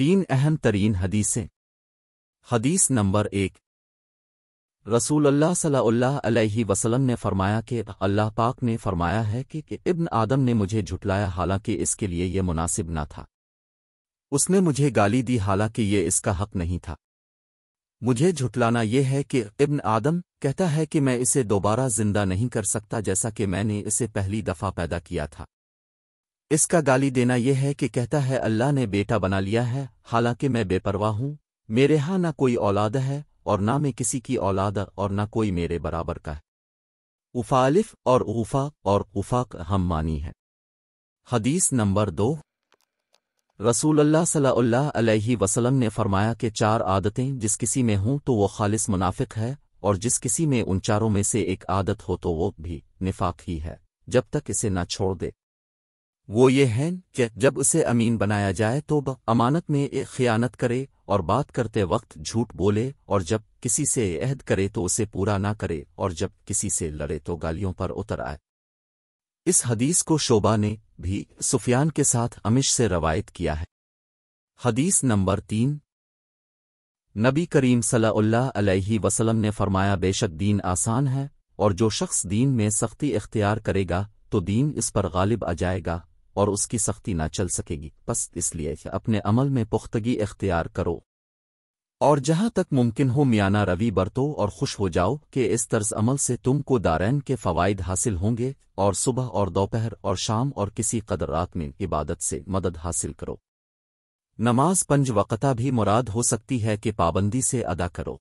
تین اہم ترین حدیثیں۔ حدیث نمبر 1، رسول اللہ صلی اللہ علیہ وسلم نے فرمایا کہ اللہ پاک نے فرمایا ہے کہ ابن آدم نے مجھے جھٹلایا حالانکہ اس کے لیے یہ مناسب نہ تھا۔ اس نے مجھے گالی دی حالانکہ یہ اس کا حق نہیں تھا۔ مجھے جھٹلانا یہ ہے کہ ابن آدم کہتا ہے کہ میں اسے دوبارہ زندہ نہیں کر سکتا جیسا کہ میں نے اسے پہلی دفعہ پیدا کیا تھا۔ اس کا گالی دینا یہ ہے کہ کہتا ہے اللہ نے بیٹا بنا لیا ہے، حالانکہ میں بے پرواہ ہوں، میرے ہاں نہ کوئی اولاد ہے اور نہ میں کسی کی اولاد اور نہ کوئی میرے برابر کا ہے۔ افالف اور غفا اور غفاق ہم معنی ہے۔ حدیث نمبر 2، رسول اللہ صلی اللہ علیہ وسلم نے فرمایا کہ 4 عادتیں جس کسی میں ہوں تو وہ خالص منافق ہے، اور جس کسی میں ان چاروں میں سے ایک عادت ہو تو وہ بھی نفاق ہی ہے جب تک اسے نہ چھوڑ دے۔ وہ یہ ہے کہ جب اسے امین بنایا جائے تو امانت میں خیانت کرے اور بات کرتے وقت جھوٹ بولے، اور جب کسی سے عہد کرے تو اسے پورا نہ کرے، اور جب کسی سے لڑے تو گالیوں پر اتر آئے۔ اس حدیث کو شعبہ نے بھی سفیان کے ساتھ امش سے روایت کیا ہے۔ حدیث نمبر 3، نبی کریم صلی اللہ علیہ وسلم نے فرمایا بے شک دین آسان ہے، اور جو شخص دین میں سختی اختیار کرے گا تو دین اس پر غالب آ جائے گا اور اس کی سختی نہ چل سکے گی، بس اس لیے کہ اپنے عمل میں پختگی اختیار کرو اور جہاں تک ممکن ہو میانہ روی برتو اور خوش ہو جاؤ کہ اس طرز عمل سے تم کو دارین کے فوائد حاصل ہوں گے، اور صبح اور دوپہر اور شام اور کسی قدر رات میں عبادت سے مدد حاصل کرو۔ نماز 5 وقتہ بھی مراد ہو سکتی ہے کہ پابندی سے ادا کرو۔